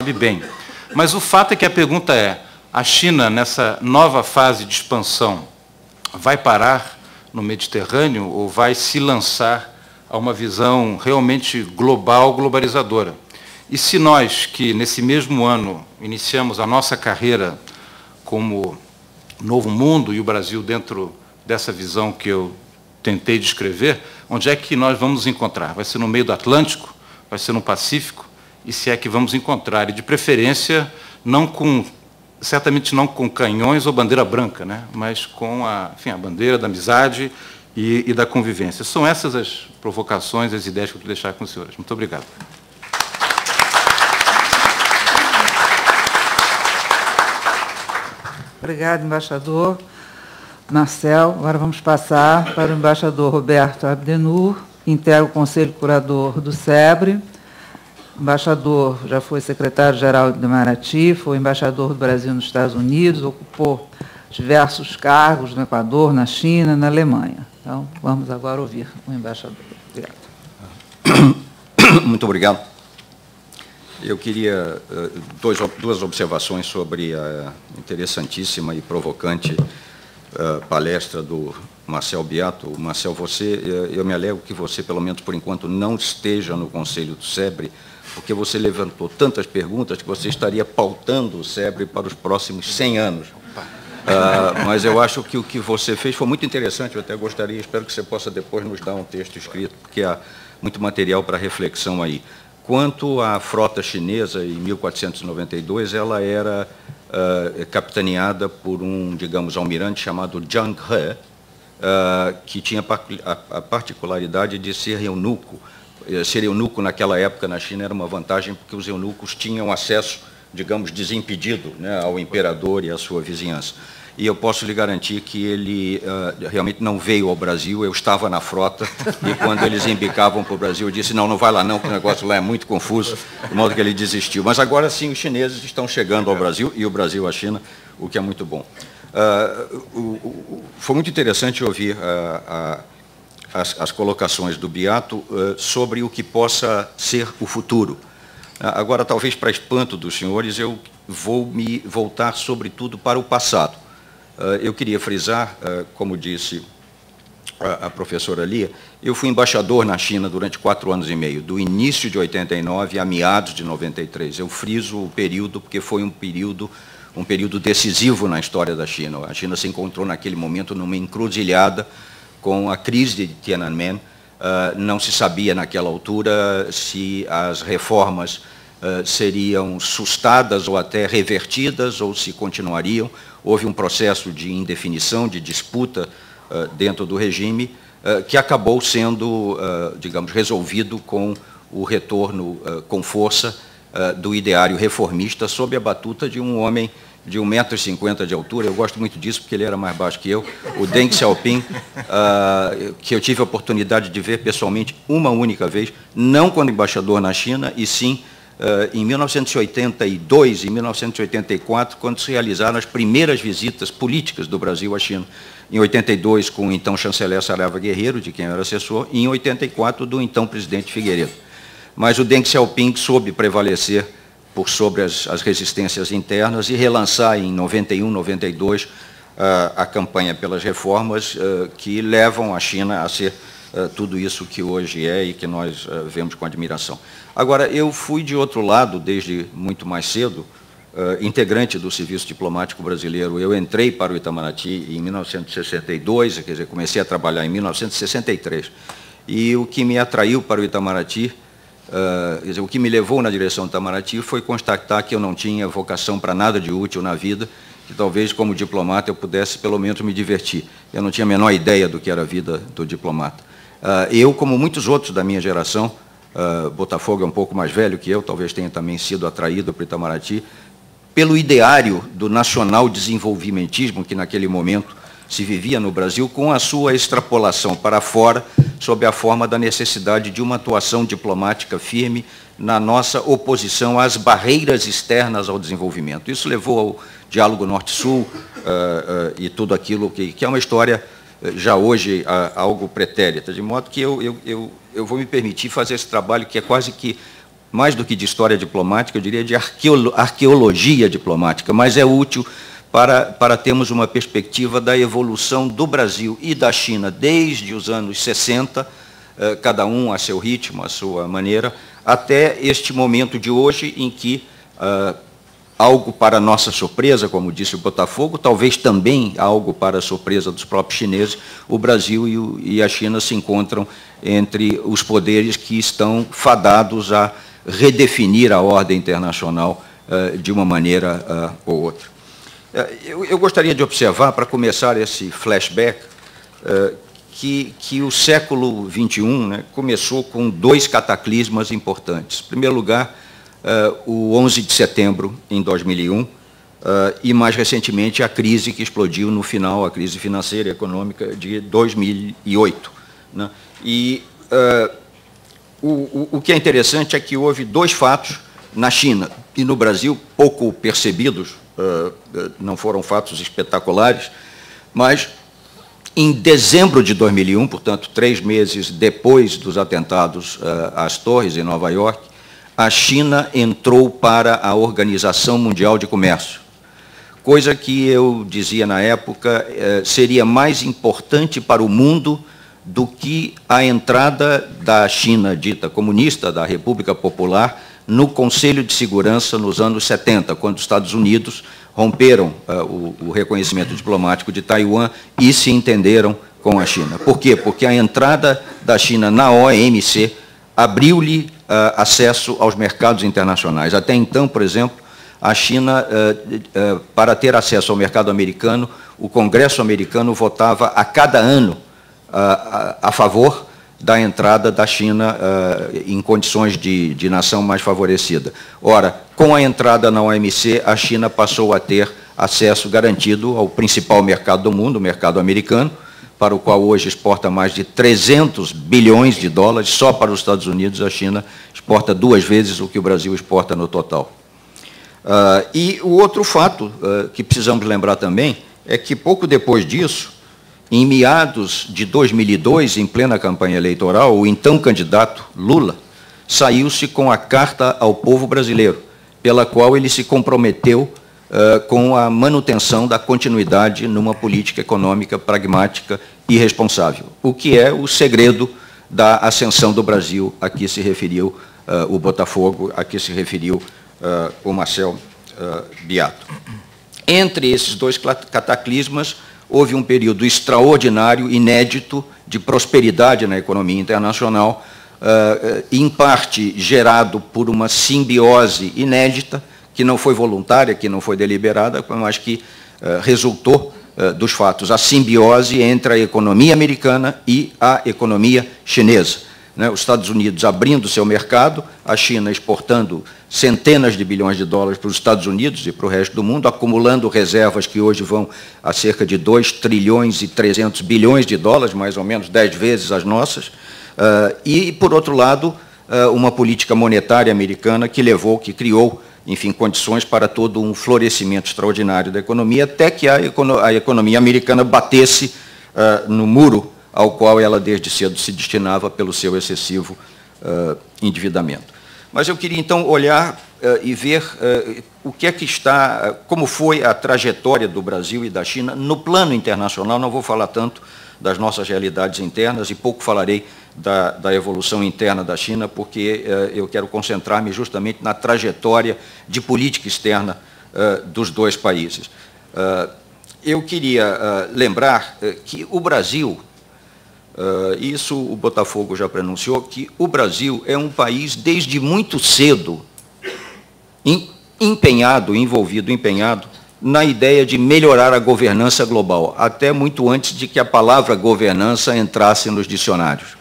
sabe bem. Mas o fato é que a pergunta é, a China, nessa nova fase de expansão, vai parar no Mediterrâneo ou vai se lançar a uma visão realmente global, globalizadora? E se nós, que nesse mesmo ano iniciamos a nossa carreira como Novo Mundo e o Brasil dentro dessa visão que eu tentei descrever, onde é que nós vamos nos encontrar? Vai ser no meio do Atlântico? Vai ser no Pacífico? E se é que vamos encontrar? E, de preferência, certamente não com canhões ou bandeira branca, né? Mas com a bandeira da amizade e da convivência. São essas as provocações, as ideias que eu queria deixar com os senhores. Muito obrigado. Obrigado, embaixador Marcel. Agora vamos passar para o embaixador Roberto Abdenur, que integra o Conselho Curador do SEBRE. O embaixador já foi secretário-geral do Itamaraty, foi embaixador do Brasil nos Estados Unidos, ocupou diversos cargos no Equador, na China, na Alemanha. Então, vamos agora ouvir o embaixador. Obrigado. Muito obrigado. Eu queria duas observações sobre a interessantíssima e provocante palestra do Marcel Beato. Marcel, eu me alegro que você, pelo menos por enquanto, não esteja no Conselho do SEBRE, porque você levantou tantas perguntas que você estaria pautando o SEBRE para os próximos 100 anos. Mas eu acho que o que você fez foi muito interessante, eu até gostaria, espero que você possa depois nos dar um texto escrito, porque há muito material para reflexão aí. Quanto à frota chinesa, em 1492, ela era capitaneada por um, digamos, almirante chamado Zhang He, que tinha a particularidade de ser eunuco. Ser eunuco naquela época na China era uma vantagem, porque os eunucos tinham acesso, digamos, desimpedido, né, ao imperador e à sua vizinhança. E eu posso lhe garantir que ele realmente não veio ao Brasil, eu estava na frota, e quando eles embicavam para o Brasil, eu disse, não vai lá não, porque o negócio lá é muito confuso, de modo que ele desistiu. Mas agora sim, os chineses estão chegando ao Brasil, e o Brasil à China, o que é muito bom. Foi muito interessante ouvir as colocações do Beato sobre o que possa ser o futuro. Agora, talvez para espanto dos senhores, eu vou me voltar, sobretudo, para o passado. Eu queria frisar, como disse a professora Lia, eu fui embaixador na China durante 4 anos e meio, do início de 89 a meados de 93. Eu friso o período porque foi um período decisivo na história da China. A China se encontrou naquele momento numa encruzilhada com a crise de Tiananmen. Não se sabia naquela altura se as reformas seriam sustadas ou até revertidas ou se continuariam. Houve um processo de indefinição, de disputa dentro do regime, que acabou sendo, digamos, resolvido com o retorno com força do ideário reformista sob a batuta de um homem de 1,50 m de altura. Eu gosto muito disso porque ele era mais baixo que eu, o Deng Xiaoping, que eu tive a oportunidade de ver pessoalmente uma única vez, não quando embaixador na China, e sim em 1982 e 1984, quando se realizaram as primeiras visitas políticas do Brasil à China. Em 82, com o então chanceler Saraiva Guerreiro, de quem eu era assessor, e em 84, do então presidente Figueiredo. Mas o Deng Xiaoping soube prevalecer por sobre as resistências internas e relançar em 91, 92, a campanha pelas reformas que levam a China a ser tudo isso que hoje é e que nós vemos com admiração. Agora, eu fui de outro lado desde muito mais cedo, integrante do Serviço Diplomático Brasileiro. Eu entrei para o Itamaraty em 1962, quer dizer, comecei a trabalhar em 1963. E o que me atraiu para o Itamaraty, quer dizer, o que me levou na direção do Itamaraty foi constatar que eu não tinha vocação para nada de útil na vida, que talvez, como diplomata, eu pudesse, pelo menos, me divertir. Eu não tinha a menor ideia do que era a vida do diplomata. Eu, como muitos outros da minha geração, Botafogo é um pouco mais velho que eu, talvez tenha também sido atraído para o Itamaraty, pelo ideário do nacional desenvolvimentismo que, naquele momento, se vivia no Brasil, com a sua extrapolação para fora, sob a forma da necessidade de uma atuação diplomática firme na nossa oposição às barreiras externas ao desenvolvimento. Isso levou ao diálogo Norte-Sul e tudo aquilo que é uma história, já hoje, algo pretérita, de modo que eu vou me permitir fazer esse trabalho que é quase que mais do que de história diplomática, eu diria de arqueologia diplomática, mas é útil para termos uma perspectiva da evolução do Brasil e da China desde os anos 60, cada um a seu ritmo, a sua maneira, até este momento de hoje em que, algo para nossa surpresa, como disse o Botafogo, talvez também algo para a surpresa dos próprios chineses, o Brasil e a China se encontram entre os poderes que estão fadados a redefinir a ordem internacional de uma maneira ou outra. Eu gostaria de observar, para começar esse flashback, que o século XXI, né, começou com dois cataclismas importantes. Em primeiro lugar, o 11 de setembro, em 2001, e, mais recentemente, a crise que explodiu no final, a crise financeira e econômica de 2008. Né? E o que é interessante é que houve dois fatos na China e no Brasil, pouco percebidos, não foram fatos espetaculares, mas em dezembro de 2001, portanto, 3 meses depois dos atentados às torres em Nova York, a China entrou para a Organização Mundial de Comércio, coisa que eu dizia na época seria mais importante para o mundo do que a entrada da China dita comunista, da República Popular, no Conselho de Segurança nos anos 70, quando os Estados Unidos romperam o reconhecimento diplomático de Taiwan e se entenderam com a China. Por quê? Porque a entrada da China na OMC abriu-lhe acesso aos mercados internacionais. Até então, por exemplo, a China, para ter acesso ao mercado americano, o Congresso americano votava a cada ano a favor da entrada da China em condições de nação mais favorecida. Ora, com a entrada na OMC, a China passou a ter acesso garantido ao principal mercado do mundo, o mercado americano, para o qual hoje exporta mais de 300 bilhões de dólares. Só para os Estados Unidos, a China exporta 2 vezes o que o Brasil exporta no total. E o outro fato que precisamos lembrar também é que, pouco depois disso, em meados de 2002, em plena campanha eleitoral, o então candidato Lula saiu-se com a Carta ao Povo Brasileiro, pela qual ele se comprometeu com a manutenção da continuidade numa política econômica pragmática e responsável, o que é o segredo da ascensão do Brasil, a que se referiu o Botafogo, a que se referiu o Marcel Biato. Entre esses dois cataclismas, houve um período extraordinário, inédito, de prosperidade na economia internacional, em parte gerado por uma simbiose inédita, que não foi voluntária, que não foi deliberada, mas que resultou dos fatos, a simbiose entre a economia americana e a economia chinesa. Os Estados Unidos abrindo seu mercado, a China exportando centenas de bilhões de dólares para os Estados Unidos e para o resto do mundo, acumulando reservas que hoje vão a cerca de 2 trilhões e 300 bilhões de dólares, mais ou menos 10 vezes as nossas, e, por outro lado, uma política monetária americana que criou, enfim, condições para todo um florescimento extraordinário da economia, até que a economia americana batesse no muro ao qual ela desde cedo se destinava pelo seu excessivo endividamento. Mas eu queria, então, olhar e ver o que é que está, como foi a trajetória do Brasil e da China no plano internacional. Não vou falar tanto das nossas realidades internas e pouco falarei da evolução interna da China, porque eu quero concentrar-me justamente na trajetória de política externa dos dois países. Eu queria lembrar que o Brasil, isso o Botafogo já pronunciou, que o Brasil é um país desde muito cedo empenhado na ideia de melhorar a governança global, até muito antes de que a palavra governança entrasse nos dicionários.